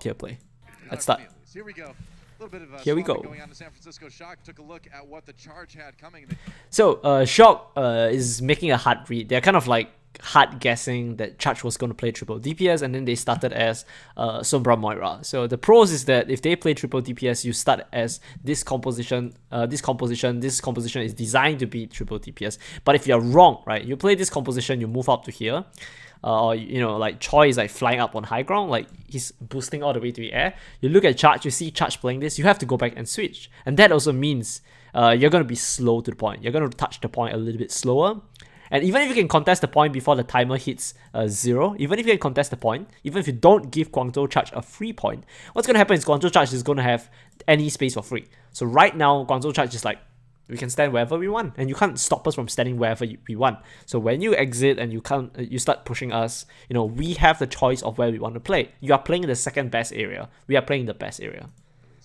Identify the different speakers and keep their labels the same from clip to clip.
Speaker 1: tier play. Let's start.
Speaker 2: Here we go.
Speaker 1: Here we go.
Speaker 2: Going on to San Francisco. Shock took a look at what the charge had coming.
Speaker 1: So Shock is making a hard read. They're kind of like hard guessing that Charge was going to play triple DPS, and then they started as Sombra Moira. So the pros is that if they play triple DPS, you start as this composition. This composition is designed to be triple DPS. But if you're wrong, right, you play this composition, you move up to here. Or you know, like Choi is like flying up on high ground, like he's boosting all the way to the air. You look at Charge, you see Charge playing this, you have to go back and switch, and that also means you're gonna be slow to the point. You're gonna touch the point a little bit slower, and even if you can contest the point before the timer hits 0, even if you can contest the point, even if you don't give Guangzhou Charge a free point, what's gonna happen is Guangzhou Charge is gonna have any space for free. So right now, Guangzhou Charge is like, we can stand wherever we want, and you can't stop us from standing wherever we want. So when you exit and you start pushing us, you know, we have the choice of where we want to play. You are playing in the second best area. We are playing the best area.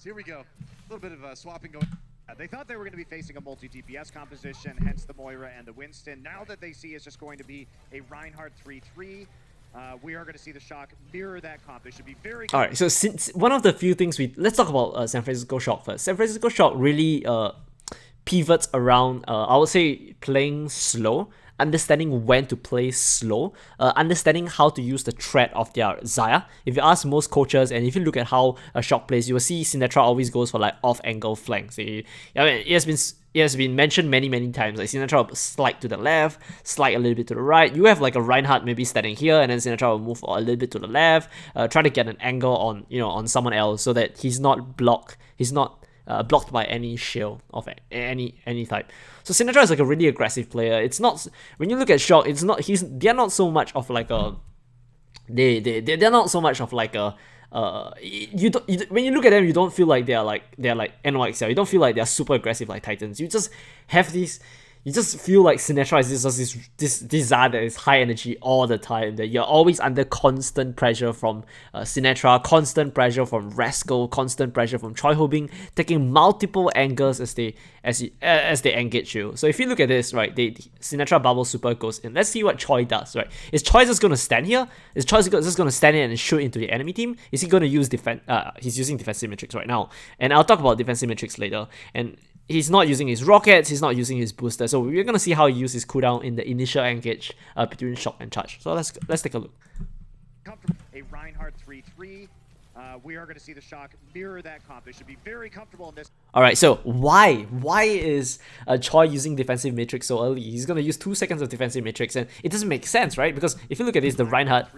Speaker 2: Here we go. A little bit of swapping going.
Speaker 3: They thought they were going to be facing a multi-DPS composition, hence the Moira and the Winston. Now that they see it's just going to be a Reinhardt 3-3, we are going to see the Shock mirror that comp. They should be very...
Speaker 1: Alright, so since one of the few things let's talk about San Francisco Shock first. San Francisco Shock really pivots around, I would say, playing slow, understanding when to play slow, understanding how to use the threat of their Xayah. If you ask most coaches, and if you look at how a Shock plays, you will see Sinatra always goes for like off-angle flanks. I mean, it has been mentioned many times, like Sinatra will slide to the left, slide a little bit to the right. You have like a Reinhardt maybe standing here, and then Sinatra will move a little bit to the left, try to get an angle on, you know, on someone else so that he's not blocked by any shield of any type. So Sinatra is like a really aggressive player. It's not, when you look at Shock, it's not, they're not so much of like a, they're not so much of like a, when you look at them, you don't feel like they're like NYXL. You don't feel like they're super aggressive like Titans. You just have these. You just feel like Sinatra is just this Xayah that is high energy all the time, that you're always under constant pressure from Sinatra, constant pressure from Rascal, constant pressure from Choi Ho-Bing, taking multiple angles as they engage you. So if you look at this, right, Sinatra bubble super goes in. Let's see what Choi does, right? Is Choi just gonna stand here? Is Choi just gonna stand here and shoot into the enemy team? Is he gonna use he's using defensive matrix right now, and I'll talk about defensive matrix later. And he's not using his rockets, he's not using his booster. So we're gonna see how he uses his cooldown in the initial engage between Shock and Charge. So let's take a look.
Speaker 3: Comfortable. A Reinhardt 3-3. We are going to see the Shock mirror that comp. They should be very comfortable in this.
Speaker 1: Alright, so why is Choi using defensive matrix so early? He's gonna use 2 seconds of defensive matrix, and it doesn't make sense, right? Because if you look at this, the Reinhardt,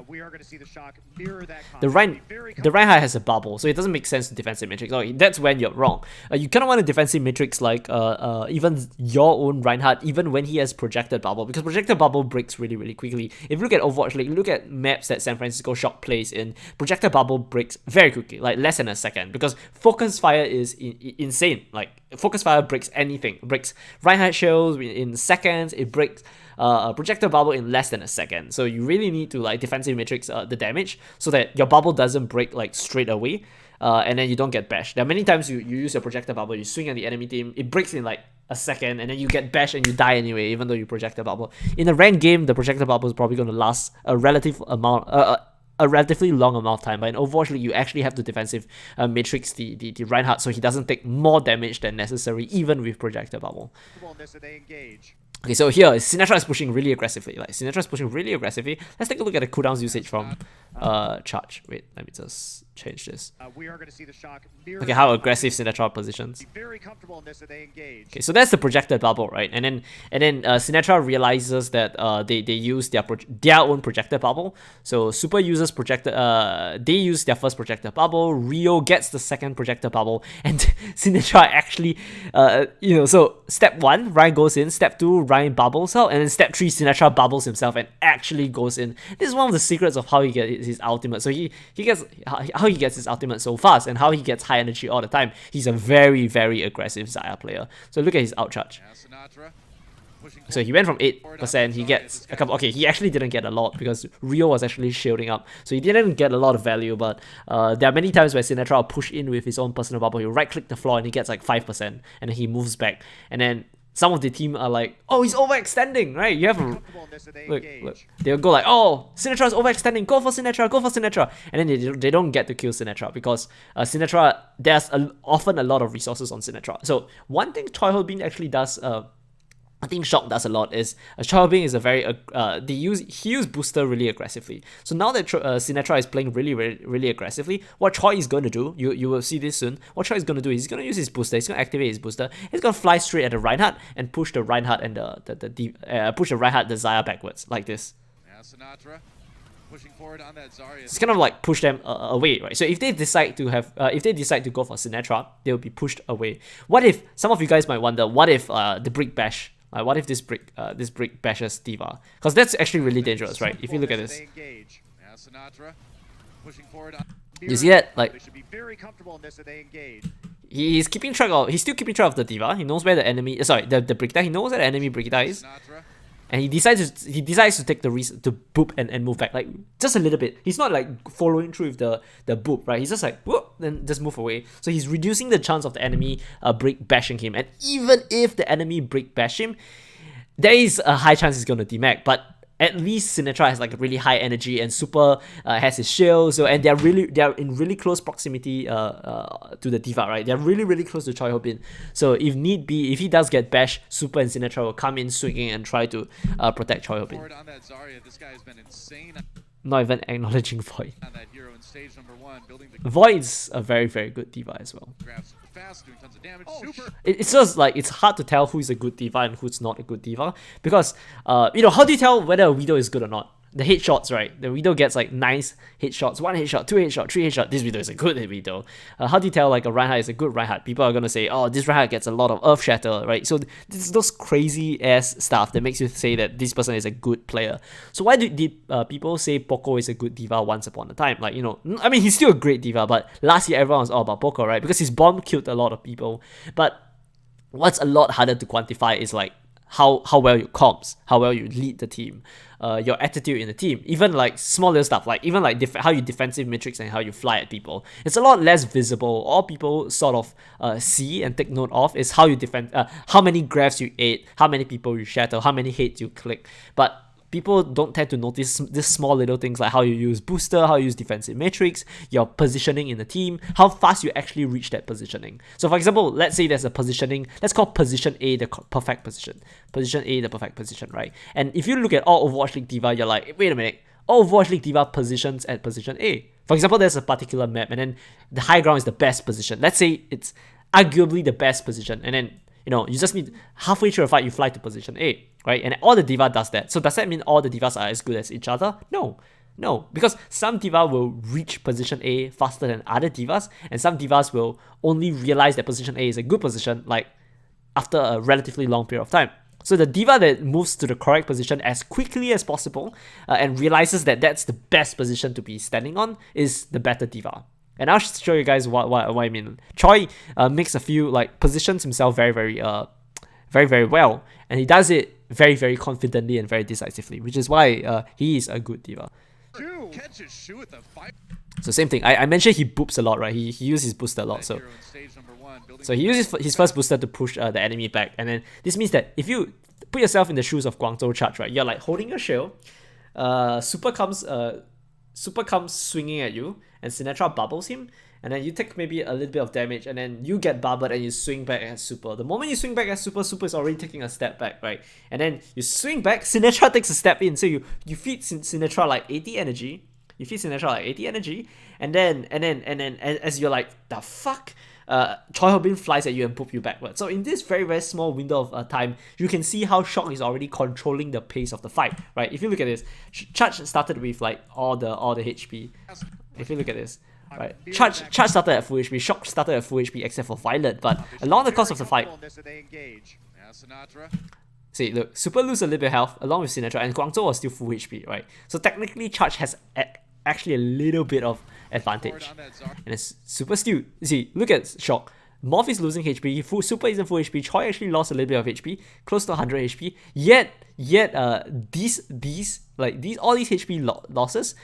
Speaker 3: we are going to see the Shock mirror that comp.
Speaker 1: The Reinhardt has a bubble, so it doesn't make sense to defensive matrix. Oh, that's when you're wrong. You kind of want a defensive matrix like even your own Reinhardt, even when he has projected bubble, because projected bubble breaks really quickly. If you look at Overwatch League, look at maps that San Francisco Shock plays in, projected bubble breaks very quickly, like less than a second, because focus fire is insane. Like focus fire breaks anything, breaks Reinhardt shields in seconds, it breaks projector bubble in less than a second. So you really need to like defensive matrix the damage so that your bubble doesn't break like straight away, and then you don't get bashed. There are many times you use your projector bubble, you swing at the enemy team, it breaks in like a second, and then you get bashed and you die anyway, even though you project a bubble. In a ranked game, the projector bubble is probably going to last a relatively long amount of time, but in Overwatch League, you actually have to defensive matrix the Reinhardt so he doesn't take more damage than necessary, even with projector bubble. Okay, so here, Sinatra is pushing really aggressively. Let's take a look at the cooldowns usage from Charge. Wait, let me just change this.
Speaker 3: We are going to see the Shock.
Speaker 1: Okay, how aggressive Sinatra positions.
Speaker 3: Very comfortable in this that they engage.
Speaker 1: Okay, so that's the projected bubble, right? And then Sinatra realizes that they use their own projected bubble. So Super uses projected. They use their first projected bubble. Rio gets the second projected bubble, and Sinatra actually, so step 1, Ryan goes in. Step 2, Ryan bubbles out, and then step 3, Sinatra bubbles himself and actually goes in. This is one of the secrets of how he gets his ultimate. So he gets his ultimate so fast, and how he gets high energy all the time. He's a very aggressive Xayah player. So look at his outcharge. So he went from 8%, he gets a couple. Okay, he actually didn't get a lot because Rio was actually shielding up, so he didn't get a lot of value. But there are many times where Sinatra will push in with his own personal bubble. He'll right click the floor and he gets like 5%, and then he moves back, and then some of the team are like, oh, he's overextending, right? You have a
Speaker 3: Comfortable in this, and they engage.
Speaker 1: look. They'll go like, oh, Sinatra is overextending. Go for Sinatra. Go for Sinatra. And then they don't get to kill Sinatra because Sinatra, there's often a lot of resources on Sinatra. So one thing Choi Ho-bin actually does, I think Shock does a lot is Choi Ho-bin is a very he use booster really aggressively. So now that Sinatra is playing really aggressively, what Choi is going to do, you will see this soon. What Choi is going to do is he's going to use his booster. He's going to activate his booster. He's going to fly straight at the Reinhardt and push the Reinhardt and push the Reinhardt the Xayah backwards like this.
Speaker 2: Now Sinatra pushing forward on that Zarya.
Speaker 1: It's kind of like push them away, right? So if they decide to go for Sinatra, they'll be pushed away. What if, some of you guys might wonder, what if the brick bash? What if this brick bashes D.Va? Because that's actually really dangerous, right? If you look at this,
Speaker 2: Now Sinatra pushing forward on
Speaker 1: you see that? Like,
Speaker 3: They should be very comfortable in this, and they engage.
Speaker 1: he's still keeping track of the D.Va. He knows where the enemy, sorry, the Brigitte. He knows where the enemy Brigitte is,
Speaker 2: Sinatra.
Speaker 1: and he decides to take the risk to boop and move back, like just a little bit. He's not like following through with the boop, right? He's just like whoop, then just move away. So he's reducing the chance of the enemy brick bashing him. And even if the enemy brick bash him, there is a high chance he's gonna demag. But at least Sinatra has like a really high energy, and Super has his shield, so and they're in really close proximity to the D.Va, right? They're really close to Choi Ho-bin. So if need be, if he does get bashed, Super and Sinatra will come in swinging and try to protect Choi Ho-bin.
Speaker 2: Forward on that Zarya. This guy has been insane
Speaker 1: Not even acknowledging Void.
Speaker 2: on that hero in stage number 1, building the
Speaker 1: Void's a very good D.Va as well.
Speaker 2: grabs fast, doing tons of damage.
Speaker 3: Oh,
Speaker 2: Super.
Speaker 1: It's just like, it's hard to tell who's a good D.Va and who's not a good D.Va, because you know, how do you tell whether a Widow is good or not? The headshots, right? The Widow gets like nice headshots, 1 headshot, 2 headshot, 3 headshot. This Widow is a good Widow. How do you tell like a Reinhardt is a good Reinhardt? People are gonna say, oh, this Reinhardt gets a lot of Earth Shatter, right? So this is those crazy ass stuff that makes you say that this person is a good player. So why did people say Poco is a good D.Va once upon a time? Like, you know, I mean, he's still a great D.Va, but last year everyone was all about Poco, right? Because his bomb killed a lot of people. But what's a lot harder to quantify is like how well you comps, how well you lead the team, your attitude in the team, even like small little stuff, like even like how you defensive matrix and how you fly at people. It's a lot less visible. All people sort of see and take note of is how you defend, how many grabs you ate, how many people you shatter, how many hits you click. But people don't tend to notice these small little things, like how you use booster, how you use defensive matrix, your positioning in the team, how fast you actually reach that positioning. So for example, let's say there's a positioning, let's call position A the perfect position. Position A the perfect position, right? And if you look at all Overwatch League D.Va, you're like, wait a minute, all Overwatch League D.Va positions at position A. For example, there's a particular map, and then the high ground is the best position. Let's say it's arguably the best position, and then, you know, you just need halfway through a fight, you fly to position A, right? And all the D.Va does that. So does that mean all the D.Vas are as good as each other? No, because some D.Va will reach position A faster than other D.Vas, and some D.Vas will only realize that position A is a good position, like after a relatively long period of time. So the D.Va that moves to the correct position as quickly as possible and realizes that that's the best position to be standing on is the better D.Va. And I'll show you guys what I mean. Choi makes a few, like, positions himself very well, and he does it very confidently and very decisively, which is why he is a good D.Va.
Speaker 2: Catches Shu with the fight.
Speaker 1: So same thing. I mentioned he boops a lot, right? He uses his booster a lot. So he uses his first booster to push the enemy back, and then this means that if you put yourself in the shoes of Guangzhou Charge, right? You're like holding your shield. Super comes swinging at you, and Sinatra bubbles him, and then you take maybe a little bit of damage, and then you get bubbled and you swing back at Super. The moment you swing back at Super, Super is already taking a step back, right? And then you swing back, Sinatra takes a step in, so you feed Sinatra like 80 energy. You feed Sinatra like 80 energy, and then as you're like, the fuck? Choi Ho-bin flies at you and poop you backward. So in this very small window of time, you can see how Shock is already controlling the pace of the fight, right? If you look at this, Charge started with like all the HP. If you look at this, right, Charge started at full HP, Shock started at full HP except for Violet, but along the course of the fight, see, look, Super lose a little bit of health along with Sinatra, and Guangzhou was still full HP, right? So technically, Charge has actually a little bit of advantage, and it's Super still. See, look at Shock. Morph is losing HP. Super isn't full HP. Choi actually lost a little bit of HP, close to 100 HP. Yet all these HP losses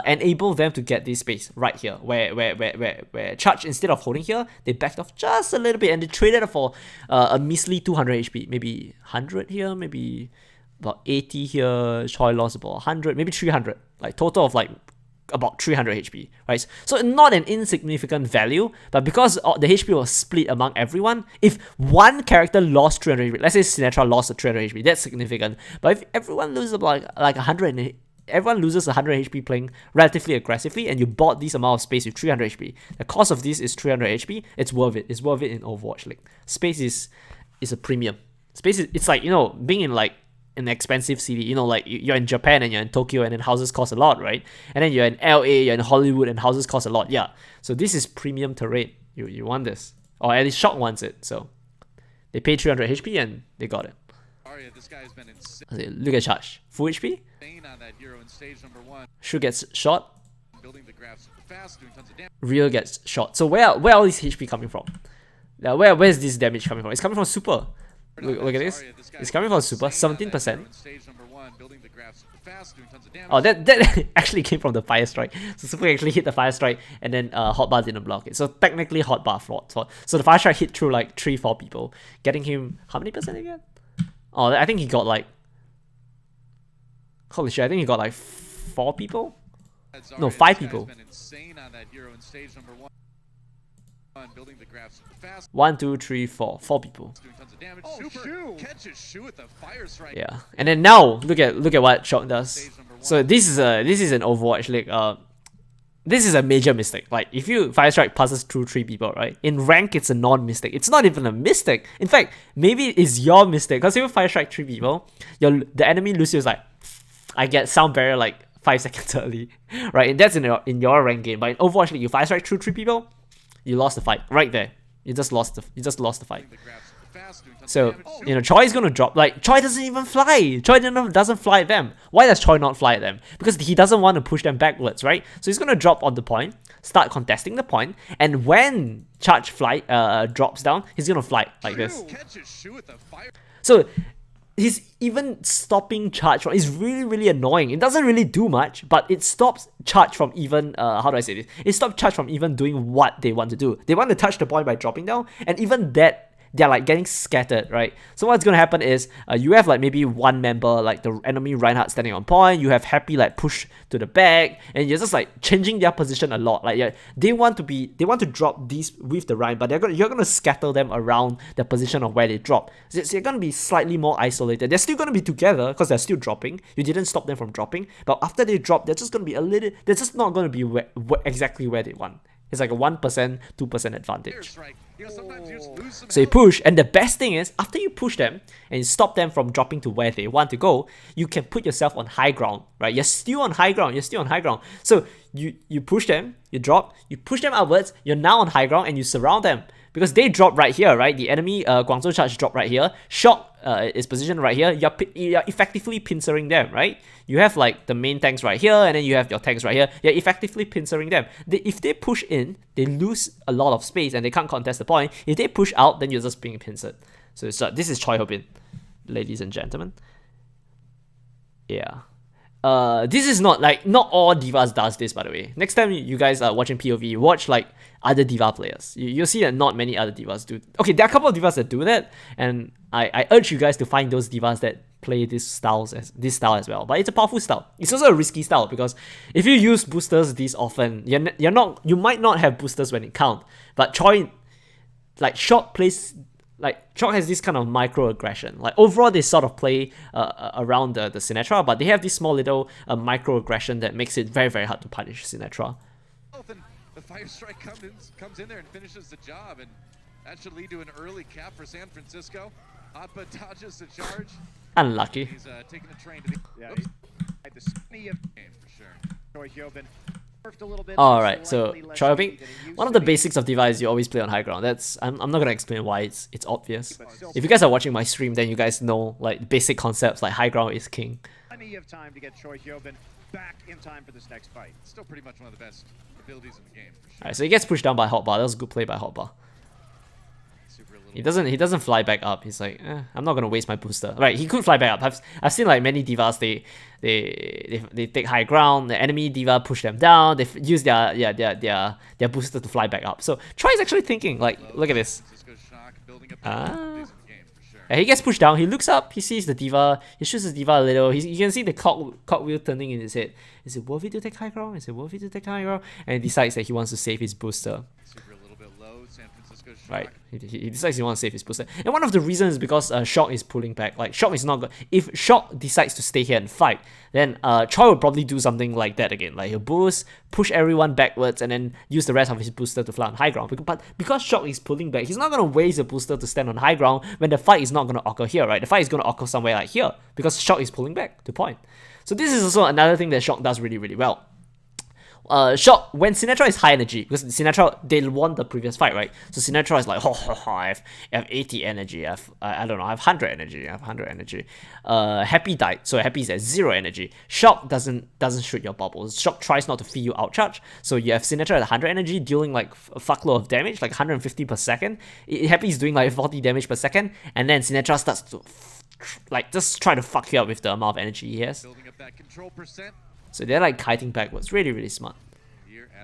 Speaker 1: enable them to get this space right here, where Charge, instead of holding here, they backed off just a little bit and they traded it for a measly 200 HP, maybe 100 here, maybe about 80 here. Choi lost about 100, maybe 300, like total of like about 300 HP, right? So not an insignificant value, but because the HP was split among everyone, if one character lost 300 HP, let's say Sinatra lost 300 HP, that's significant. But if everyone loses like 100, everyone loses 100 HP playing relatively aggressively, and you bought this amount of space with 300 HP, the cost of this is 300 HP, it's worth it. It's worth it in Overwatch League. Space is a premium. Space is, it's like, you know, being in like an expensive city, you know, like you're in Japan and you're in Tokyo and then houses cost a lot, right? And then you're in LA, you're in Hollywood and houses cost a lot. Yeah, so this is premium terrain. You want this, or at least Shock wants it. So they paid 300 HP and they got it.
Speaker 2: This guy has been insane.
Speaker 1: Look at Charge, full HP.
Speaker 2: On that hero in stage number 1.
Speaker 1: Shu gets shot.
Speaker 2: Building the graph super fast, doing tons of damage.
Speaker 1: Real gets shot. So where all this HP coming from? Where's this damage coming from? It's coming from Super. Look at this. It's coming from Super, 17%. Oh, that actually came from the Fire Strike. So Super actually hit the Fire Strike and then Hotbar didn't block it. So technically Hotbar flawed. So the Fire Strike hit through like 3-4 people, getting him how many percent again? Oh, I think he got like, holy shit, I think he got like 4 people? No, 5 people. 1, 2, 3, 4. 4 people. Yeah, and then now look at what Shock does. So this is an Overwatch League. This is a major mistake. Like if you Fire Strike passes through 3 people, right? In rank, it's a non-mistake. It's not even a mistake. In fact, maybe it's your mistake. Because if you Fire Strike 3 people, the enemy Lucio is like, I get sound barrier like 5 seconds early, right? And that's in your rank game. But in Overwatch League, you Fire Strike through 3 people, you lost the fight right there. You just lost the fight. So, you know, Choi is going to drop. Like, Choi doesn't even fly. Choi doesn't fly at them. Why does Choi not fly at them? Because he doesn't want to push them backwards, right? So he's going to drop on the point, start contesting the point, and when Charge drops down, he's going to fly like this. So he's even stopping Charge from, it's really, really annoying. It doesn't really do much, but it stops Charge from even, how do I say this? It stops Charge from even doing what they want to do. They want to touch the point by dropping down, and even that, they're like getting scattered, right? So what's gonna happen is you have like maybe one member, like the enemy Reinhardt standing on point, you have Happy like push to the back, and you're just like changing their position a lot. Like, yeah, they want to drop these with the Rein, but you're gonna scatter them around the position of where they drop. So you're gonna be slightly more isolated. They're still gonna be together because they're still dropping. You didn't stop them from dropping, but after they drop, they're just gonna be they're just not gonna be exactly where they want. It's like a 1%, 2% advantage. So you push, and the best thing is, after you push them and you stop them from dropping to where they want to go, you can put yourself on high ground, right? You're still on high ground. So you push them, you drop, you push them outwards, you're now on high ground, and you surround them. Because they drop right here, right? The enemy Guangzhou Charge drop right here. Shock is positioned right here. You're effectively pincering them, right? You have like the main tanks right here, and then you have your tanks right here. You're effectively pincering them. If they push in, they lose a lot of space and they can't contest the point. If they push out, then you're just being pincered. So this is Choi Ho-bin, ladies and gentlemen. Yeah. This is not all D.Vas does this, by the way. Next time you guys are watching POV, watch like other D.Va players. You'll see that not many other D.Vas do. Okay, there are a couple of D.Vas that do that, and I urge you guys to find those D.Vas that play this style as well. But it's a powerful style. It's also a risky style because if you use boosters this often, you might not have boosters when it counts. But Choi, like Shock plays. Like, Shock has this kind of microaggression. Like, overall, they sort of play around the Sinatra, but they have this small little microaggression that makes it very, very hard to punish Sinatra.
Speaker 2: The Fire Strike comes in there and finishes the job, and that should lead to an early cap for San Francisco. Hotba dodges the charge.
Speaker 1: Unlucky.
Speaker 2: He's taking the train to the...
Speaker 3: Yeah, at the skinny of game for sure. Choi Hyobin.
Speaker 1: Alright, so Choi Ho-bin, one of the basics of D.Va is you always play on high ground. I'm not gonna explain why, it's obvious. If you guys are watching my stream, then you guys know like basic concepts like high ground is king.
Speaker 3: Plenty of time to get Choi Hyobin back in time for this next fight.
Speaker 2: Still pretty much one of the best abilities in the game. For sure.
Speaker 1: Alright, so he gets pushed down by Hotbar. That was a good play by Hotbar. He doesn't fly back up. He's like, I'm not gonna waste my booster. Right, he could fly back up. I've seen like many D.Vas, they take high ground, the enemy D.Va push them down, they use their booster to fly back up. So Troy is actually thinking, like, look at this. And he gets pushed down, he looks up, he sees the D.Va, he shoots his D.Va a little, you can see the cogwheel turning in his head. Is it worth it to take high ground? Is it worth it to take high ground? And he decides that he wants to save his booster. Right, he decides he wants to save his booster. And one of the reasons is because Shock is pulling back. Like, Shock is not good. If Shock decides to stay here and fight, then Choi will probably do something like that again. Like, he'll boost, push everyone backwards, and then use the rest of his booster to fly on high ground. But because Shock is pulling back, he's not going to waste a booster to stand on high ground when the fight is not going to occur here, right? The fight is going to occur somewhere like here, because Shock is pulling back to point. So this is also another thing that Shock does really, really well. Shock, when Sinatra is high energy, because Sinatra, they won the previous fight, right? So Sinatra is like, I have 80 energy, I don't know, I have 100 energy, Happy died, so Happy is at 0 energy. Shock doesn't shoot your bubbles. Shock tries not to feed you outcharge, so you have Sinatra at 100 energy, dealing like a fuckload of damage, like 150 per second. Happy is doing like 40 damage per second, and then Sinatra starts to, like, just try to fuck you up with the amount of energy he has.
Speaker 2: Building up that control percent.
Speaker 1: So they're like kiting backwards, really, really smart.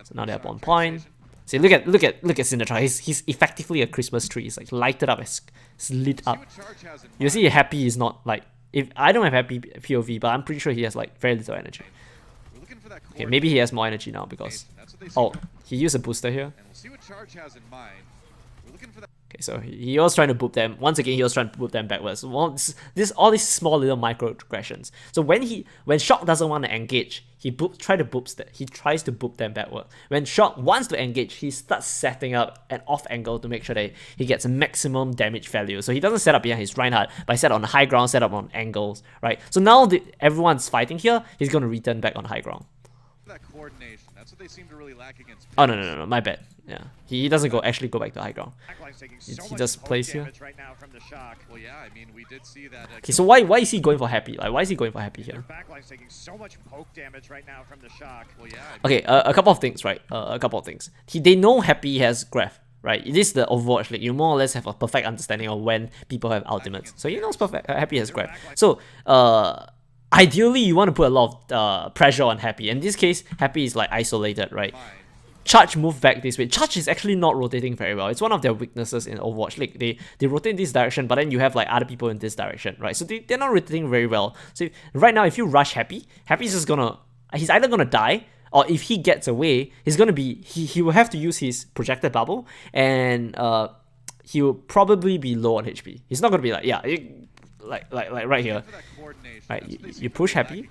Speaker 1: So now they're up on point. See, look at Sinatra. He's effectively a Christmas tree. He's like lighted up, it's lit up. You see, Happy is not like, if I don't have Happy POV, but I'm pretty sure he has like very little energy. Okay, maybe he has more energy now because he used a booster here. Okay, so he was trying to boop them. Once again, he was trying to boop them backwards. All these small little microaggressions. So when Shock doesn't want to engage, he tries to boop them backward. When Shock wants to engage, he starts setting up an off angle to make sure that he gets maximum damage value. So he doesn't set up behind his Reinhardt, but he set on high ground, set up on angles, right? So now everyone's fighting here, he's going to return back on high ground.
Speaker 2: That coordination, that's what they seem to really lack against.
Speaker 1: Oh no, my bad. Yeah, he doesn't actually go back to high ground. He just plays here.
Speaker 2: Well, yeah, I mean, we did see that.
Speaker 1: Okay, so why is he going for Happy? Like, why is he going for Happy here?
Speaker 3: So much poke damage right now from the Shock.
Speaker 2: Well, yeah,
Speaker 1: okay, a couple of things, right? A couple of things. They know Happy has graph, right? It is the Overwatch League. You more or less have a perfect understanding of when people have ultimates. So he knows Happy has graph. So ideally, you want to put a lot of pressure on Happy. In this case, Happy is like isolated, right? Charge move back this way. Charge is actually not rotating very well. It's one of their weaknesses in Overwatch League. They rotate in this direction, but then you have like other people in this direction, right? So they're not rotating very well. So right now, if you rush Happy, Happy's just he's either gonna die, or if he gets away, he's gonna be, he will have to use his projected bubble, and he will probably be low on HP. He's not gonna be like, yeah, like right here. Right, you push Happy.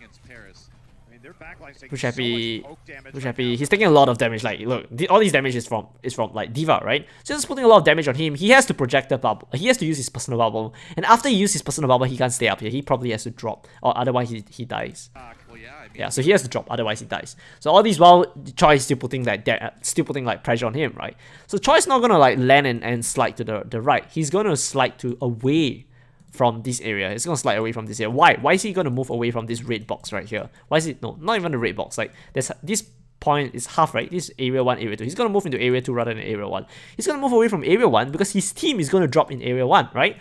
Speaker 1: Push Happy. He's taking a lot of damage. Like, look, all these damage is from like D.Va, right? So just putting a lot of damage on him. He has to project the bubble. He has to use his personal bubble, and after he uses his personal bubble, he can't stay up here. He probably has to drop, or otherwise he dies. Yeah, so he has to drop, otherwise he dies. So all these while Choi is still putting like pressure on him, right? So Choi's not gonna like land and slide to the right. He's gonna slide away from this area. It's gonna slide away from this area. Why? Why is he gonna move away from this red box right here? Why is it? No, not even the red box. Like, there's this point is half, right? This area 1, area 2. He's gonna move into area 2 rather than area 1. He's gonna move away from area 1 because his team is gonna drop in area 1, right?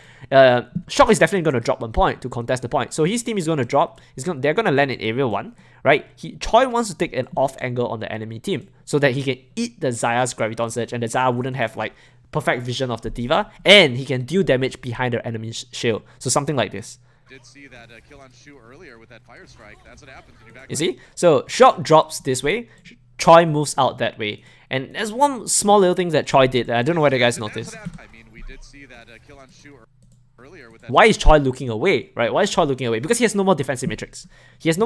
Speaker 1: Shock is definitely gonna drop 1 point to contest the point. So his team is gonna drop. They're gonna land in area 1, right? Choi wants to take an off angle on the enemy team so that he can eat the Xayah's Graviton Surge, and the Xayah wouldn't have like perfect vision of the D.Va, and he can deal damage behind the enemy's shield. So something like this.
Speaker 2: Did see that kill on Shu earlier with that fire strike. That's what happens when you back.
Speaker 1: You see? So Shock drops this way, Choi moves out that way. And there's one small little thing that Choi did that I don't know whether you guys noticed.
Speaker 2: I mean, we did see that kill on Shu earlier with that.
Speaker 1: Why is Choi looking away, right? Why is Choi looking away? Because he has no more defensive matrix. He's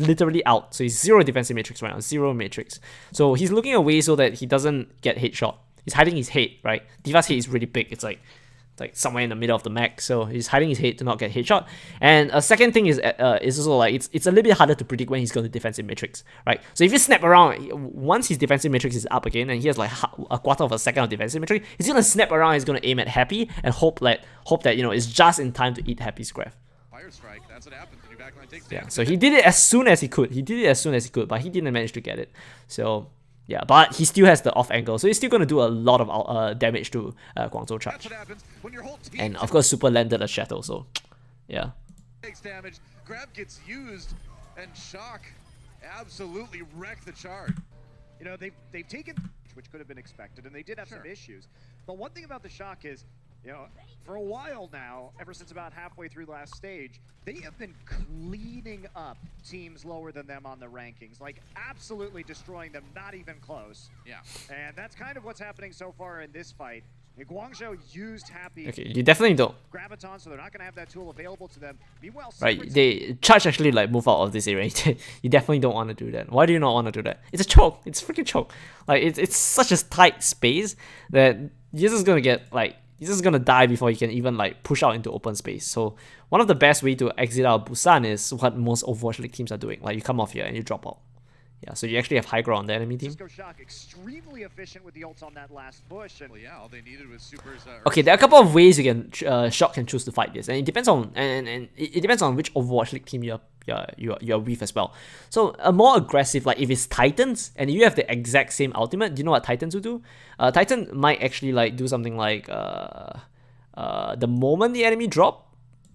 Speaker 1: literally out. So he's 0 defensive matrix right now, 0 matrix. So he's looking away so that he doesn't get headshot. He's hiding his head, right? D.Va's head is really big. It's like somewhere in the middle of the map, so he's hiding his head to not get headshot. And a second thing is also like it's a little bit harder to predict when he's going to defensive matrix, right? So if you snap around, once his defensive matrix is up again, and he has like a quarter of a second of defensive matrix, he's gonna snap around. He's gonna aim at Happy and hope that it's just in time to eat Happy's graph.
Speaker 2: Fire strike. That's what happens when your backline takes
Speaker 1: damage. Yeah. So he did it as soon as he could. But he didn't manage to get it. So Yeah, but he still has the off angle, so he's still gonna do a lot of damage to Guangzhou
Speaker 2: That's
Speaker 1: charge.
Speaker 2: what happens when your whole team
Speaker 1: And of course, Super landed a Shadow, so yeah.
Speaker 2: takes damage. Grab gets used, and Shock absolutely wrecked the charge.
Speaker 3: You know, they've taken, which could have been expected, and they did have some issues. But one thing about the Shock is, you know, for a while now, ever since about halfway through last stage, they have been cleaning up teams lower than them on the rankings, like absolutely destroying them, not even close.
Speaker 2: Yeah.
Speaker 3: And that's kind of what's happening so far in this fight. Guangzhou used Happy
Speaker 1: Okay, you definitely don't.
Speaker 3: Graviton, so they're not going to have that tool available to them. Meanwhile,
Speaker 1: Right, they charge actually like move out of this area. You definitely don't want to do that. Why do you not want to do that? It's a choke. It's a freaking choke. Like it's such a tight space that you're just gonna get like you're just gonna die before you can even like push out into open space. So one of the best way to exit out of Busan is what most Overwatch League teams are doing. Like you come off here and you drop out. Yeah, so you actually have high ground on the enemy team.
Speaker 3: Cisco Shock extremely efficient with the ults on that last push. And
Speaker 2: Well, yeah, all they needed was supers.
Speaker 1: Okay, there are a couple of ways you can Shock can choose to fight this, and it depends on and it depends on which Overwatch League team you're with as well. So a more aggressive, like if it's Titans and you have the exact same ultimate, do you know what Titans will do? Titan might actually like do something like the moment the enemy drop,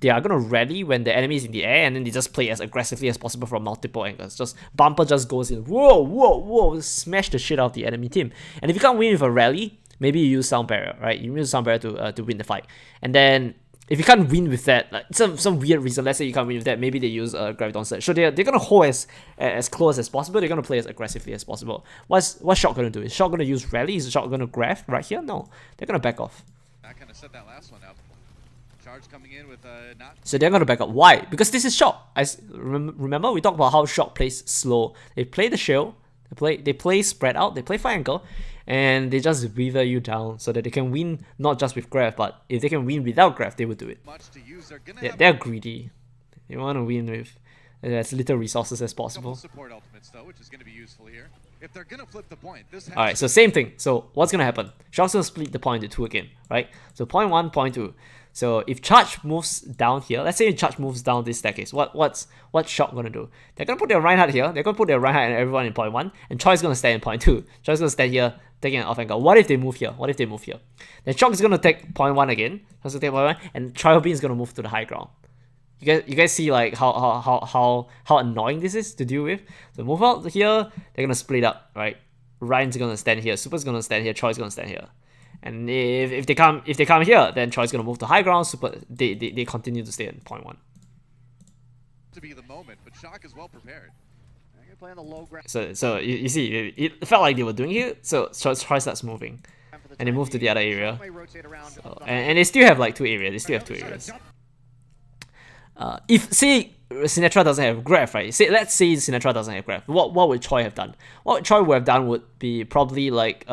Speaker 1: they are gonna rally when the enemy is in the air, and then they just play as aggressively as possible from multiple angles. Just bumper just goes in, whoa, smash the shit out of the enemy team. And if you can't win with a rally, maybe you use sound barrier, right? You use sound barrier to win the fight. And then if you can't win with that, like some weird reason, let's say you can't win with that, maybe they use Graviton Surge. So they're gonna hold as close as possible. They're gonna play as aggressively as possible. What's Shock gonna do? Is Shock gonna use rally? Is Shock gonna grab right here? No, they're gonna back off.
Speaker 2: I kind of set that last one up. Charge coming in with not.
Speaker 1: So they're gonna back up. Why? Because this is Shock. Remember we talked about how Shock plays slow. They play the shield. They play spread out. They play fire angle, and they just wither you down so that they can win not just with grab, but if they can win without grab, they would do it.
Speaker 2: Much to use.
Speaker 1: They're greedy. They want to win with as little resources as possible.
Speaker 2: Support ultimates though, which is going to be useful here. If they're going to flip the point, this.
Speaker 1: All right. So same thing. So what's gonna happen? Shock's gonna split the point into two again, right? So point one, point two. So if Charge moves down here, let's say Charge moves down this staircase, what's Shock gonna do? They're gonna put their Reinhardt here, they're gonna put their Reinhardt and everyone in point one, and Choi's gonna stand in point two. Choi's gonna stand here, taking an off angle. What if they move here? What if they move here? Then Shock is gonna take point one again, Shock's gonna take point one, and Trial Beam is gonna move to the high ground. You guys see like how annoying this is to deal with? So move out here, they're gonna split up, right? Ryan's gonna stand here, Super's gonna stand here, Choi's gonna stand here. And if they come here, then Troy's gonna move to high ground. Super, they continue to stay in point one.
Speaker 2: To be the moment, but Shock is well prepared.
Speaker 3: Play on the low ground.
Speaker 1: So you see, it felt like they were doing it. So Troy starts moving, and they move to the other area. So, and they still have like two areas. They still have two areas. If say Sinatra doesn't have grab, right? Let's say Sinatra doesn't have grab. What would Troy have done? What Troy would have done would be probably like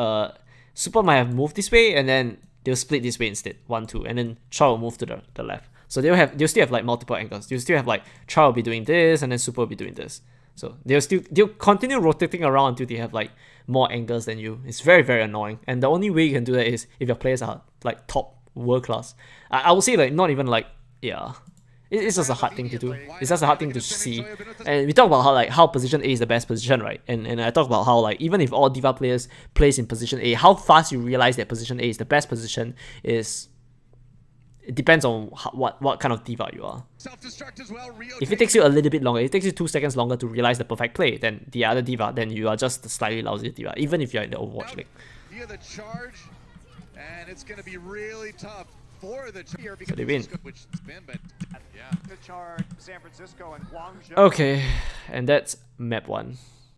Speaker 1: Super might have moved this way, and then they'll split this way instead, 1-2, and then Char will move to the left. So they'll still have like multiple angles. They'll still have like Char will be doing this, and then Super will be doing this. So they'll continue rotating around until they have like more angles than you. It's very, very annoying. And the only way you can do that is if your players are like top world class. I would say like not even like it's just a hard thing to do. It's just a hard thing to see. And we talk about how position A is the best position, right? And I talk about how like even if all D.Va players plays in position A, how fast you realize that position A is the best position it depends on what kind of D.Va you are. If it takes you a little bit longer, it takes you 2 seconds longer to realize the perfect play than the other D.Va, then you are just a slightly lousy D.Va, even if you're in the Overwatch League.
Speaker 2: Via the charge, and it's going to be really tough. For the
Speaker 1: so they win.
Speaker 3: The charge, San Francisco and Guangzhou.
Speaker 1: Okay, and that's map 1.